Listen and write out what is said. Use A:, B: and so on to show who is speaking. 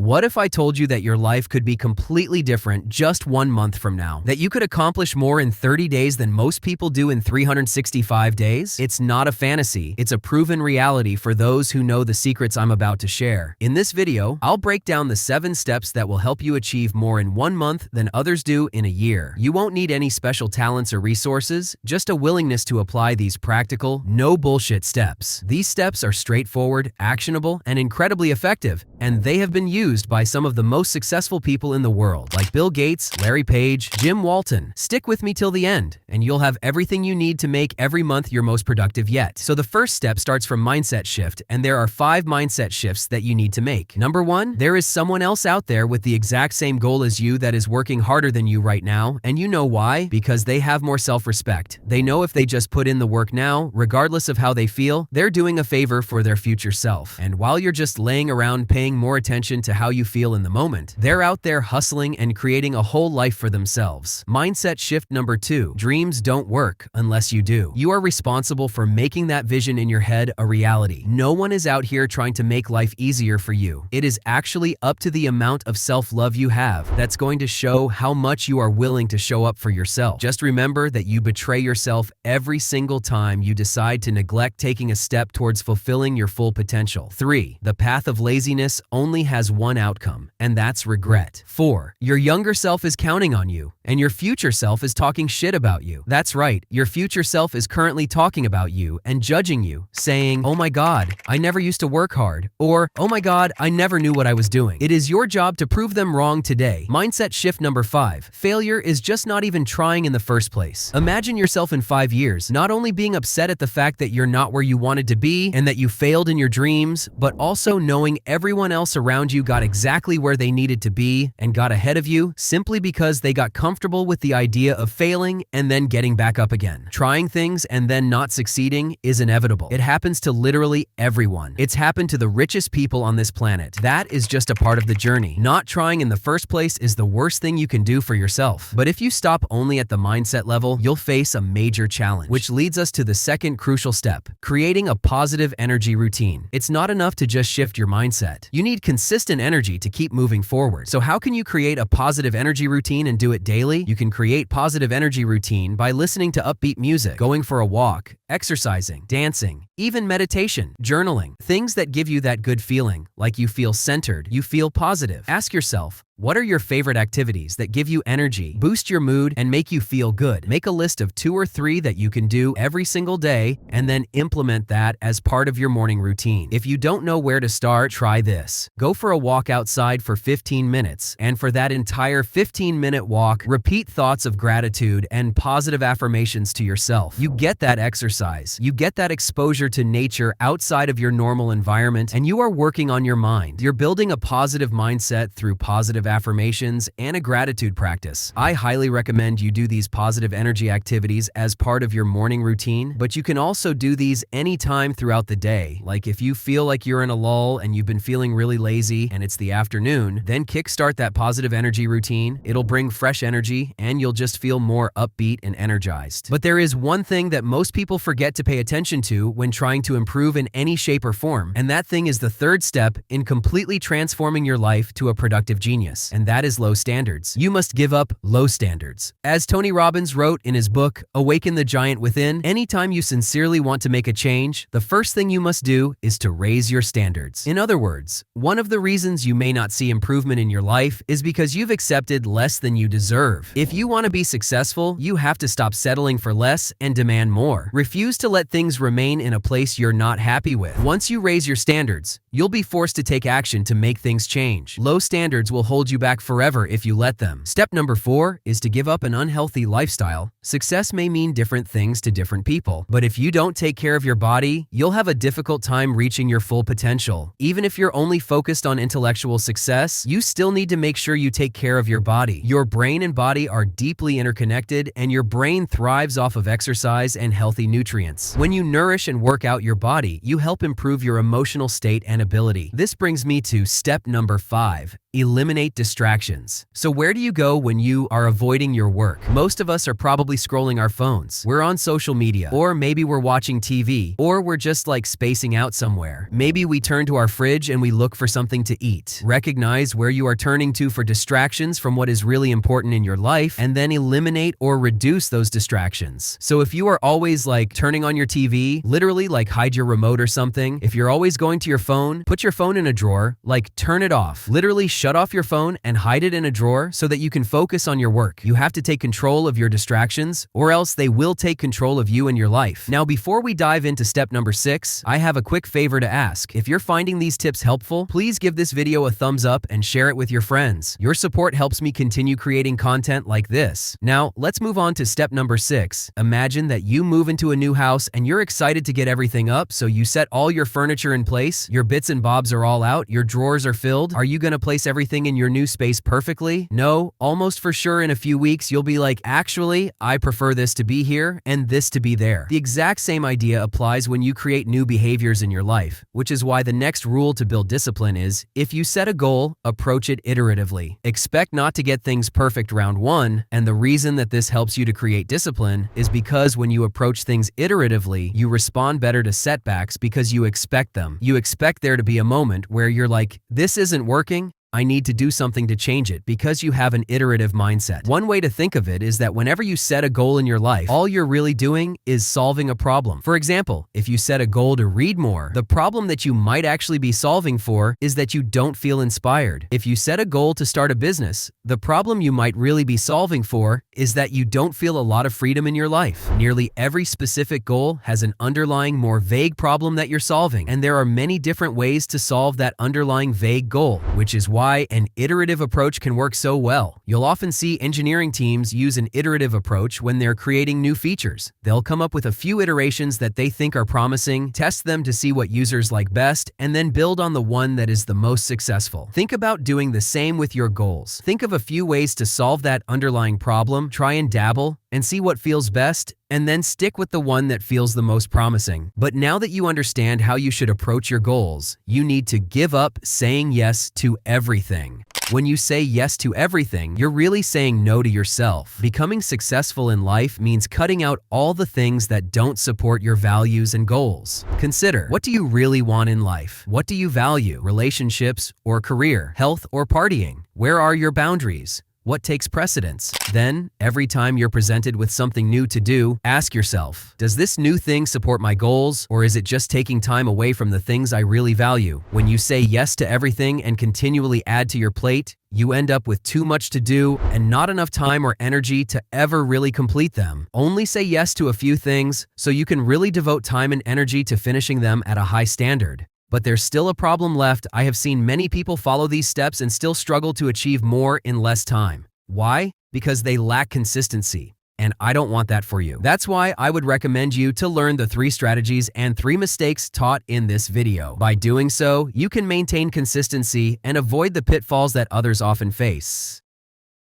A: What if I told you that your life could be completely different just 1 month from now? That you could accomplish more in 30 days than most people do in 365 days? It's not a fantasy, it's a proven reality for those who know the secrets I'm about to share. In this video, I'll break down the 7 steps that will help you achieve more in 1 month than others do in a year. You won't need any special talents or resources, just a willingness to apply these practical, no bullshit steps. These steps are straightforward, actionable, and incredibly effective, and they have been used by some of the most successful people in the world, like Bill Gates, Larry Page, Jim Walton. Stick with me till the end, and you'll have everything you need to make every month your most productive yet. So the first step starts from mindset shift, and there are 5 mindset shifts that you need to make. Number 1, there is someone else out there with the exact same goal as you that is working harder than you right now, and you know why? Because they have more self-respect. They know if they just put in the work now, regardless of how they feel, they're doing a favor for their future self. And while you're just laying around paying more attention to how you feel in the moment, they're out there hustling and creating a whole life for themselves. Mindset shift number 2, dreams don't work unless you do. You are responsible for making that vision in your head a reality. No one is out here trying to make life easier for you. It is actually up to the amount of self-love you have that's going to show how much you are willing to show up for yourself. Just remember that you betray yourself every single time you decide to neglect taking a step towards fulfilling your full potential. 3, the path of laziness only has one outcome, and that's regret. 4, your younger self is counting on you, and your future self is talking shit about you. That's right, your future self is currently talking about you and judging you, saying, "Oh my God, I never used to work hard," or "Oh my God, I never knew what I was doing." It is your job to prove them wrong today. Mindset shift number 5, failure is just not even trying in the first place. Imagine yourself in 5 years, not only being upset at the fact that you're not where you wanted to be and that you failed in your dreams, but also knowing everyone else around you got exactly where they needed to be and got ahead of you simply because they got comfortable with the idea of failing and then getting back up again. Trying things and then not succeeding is inevitable. It happens to literally everyone. It's happened to the richest people on this planet. That is just a part of the journey. Not trying in the first place is the worst thing you can do for yourself. But if you stop only at the mindset level, you'll face a major challenge, which leads us to the second crucial step, creating a positive energy routine. It's not enough to just shift your mindset. You need consistent energy to keep moving forward. So how can you create a positive energy routine and do it daily? You can create positive energy routine by listening to upbeat music, going for a walk, exercising, dancing, even meditation, journaling, things that give you that good feeling, like you feel centered, you feel positive. Ask yourself, what are your favorite activities that give you energy, boost your mood, and make you feel good? Make a list of 2 or 3 that you can do every single day and then implement that as part of your morning routine. If you don't know where to start, try this. Go for a walk outside for 15 minutes, and for that entire 15-minute walk, repeat thoughts of gratitude and positive affirmations to yourself. You get that exercise, you get that exposure to nature outside of your normal environment, and you are working on your mind. You're building a positive mindset through positive affirmations and a gratitude practice. I highly recommend you do these positive energy activities as part of your morning routine, but you can also do these anytime throughout the day. Like if you feel like you're in a lull and you've been feeling really lazy and it's the afternoon, then kickstart that positive energy routine. It'll bring fresh energy and you'll just feel more upbeat and energized. But there is one thing that most people forget to pay attention to when trying to improve in any shape or form, and that thing is the 3rd step in completely transforming your life to a productive genius. And that is low standards. You must give up low standards. As Tony Robbins wrote in his book, Awaken the Giant Within, anytime you sincerely want to make a change, the first thing you must do is to raise your standards. In other words, one of the reasons you may not see improvement in your life is because you've accepted less than you deserve. If you want to be successful, you have to stop settling for less and demand more. Refuse to let things remain in a place you're not happy with. Once you raise your standards, you'll be forced to take action to make things change. Low standards will hold you back forever if you let them. Step number 4 is to give up an unhealthy lifestyle. Success may mean different things to different people, but if you don't take care of your body, you'll have a difficult time reaching your full potential. Even if you're only focused on intellectual success, you still need to make sure you take care of your body. Your brain and body are deeply interconnected, and your brain thrives off of exercise and healthy nutrition. nutrients. When you nourish and work out your body, you help improve your emotional state and ability. This brings me to step number 5. Eliminate distractions. So where do you go when you are avoiding your work? Most of us are probably scrolling our phones. We're on social media, or maybe we're watching TV, or we're just like spacing out somewhere. Maybe we turn to our fridge and we look for something to eat. Recognize where you are turning to for distractions from what is really important in your life, and then eliminate or reduce those distractions. So if you are always like turning on your TV, literally like hide your remote or something. If you're always going to your phone, put your phone in a drawer, like turn it off. Literally shut off your phone and hide it in a drawer so that you can focus on your work. You have to take control of your distractions, or else they will take control of you and your life. Now, before we dive into step number 6, I have a quick favor to ask. If you're finding these tips helpful, please give this video a thumbs up and share it with your friends. Your support helps me continue creating content like this. Now, let's move on to step number 6. Imagine that you move into a new house and you're excited to get everything up, so you set all your furniture in place, your bits and bobs are all out, your drawers are filled. Are you gonna place everything in your new space perfectly? No, almost for sure in a few weeks you'll be like, actually, I prefer this to be here and this to be there. The exact same idea applies when you create new behaviors in your life, which is why the next rule to build discipline is, if you set a goal, approach it iteratively. Expect not to get things perfect round 1, and the reason that this helps you to create discipline is because when you approach things iteratively, you respond better to setbacks because you expect them. You expect there to be a moment where you're like, this isn't working, I need to do something to change it, because you have an iterative mindset. One way to think of it is that whenever you set a goal in your life, all you're really doing is solving a problem. For example, if you set a goal to read more, the problem that you might actually be solving for is that you don't feel inspired. If you set a goal to start a business, the problem you might really be solving for is that you don't feel a lot of freedom in your life. Nearly every specific goal has an underlying, more vague problem that you're solving, and there are many different ways to solve that underlying vague goal, which is why an iterative approach can work so well. You'll often see engineering teams use an iterative approach when they're creating new features. They'll come up with a few iterations that they think are promising, test them to see what users like best, and then build on the one that is the most successful. Think about doing the same with your goals. Think of a few ways to solve that underlying problem, try and dabble, and see what feels best, and then stick with the one that feels the most promising. But now that you understand how you should approach your goals, you need to give up saying yes to everything. When you say yes to everything, you're really saying no to yourself. Becoming successful in life means cutting out all the things that don't support your values and goals. Consider, what do you really want in life? What do you value? Relationships or career? Health or partying? Where are your boundaries? What takes precedence? Then, every time you're presented with something new to do, ask yourself, does this new thing support my goals, or is it just taking time away from the things I really value? When you say yes to everything and continually add to your plate, you end up with too much to do and not enough time or energy to ever really complete them. Only say yes to a few things so you can really devote time and energy to finishing them at a high standard. But there's still a problem left. I have seen many people follow these steps and still struggle to achieve more in less time. Why? Because they lack consistency. And I don't want that for you. That's why I would recommend you to learn the 3 strategies and 3 mistakes taught in this video. By doing so, you can maintain consistency and avoid the pitfalls that others often face.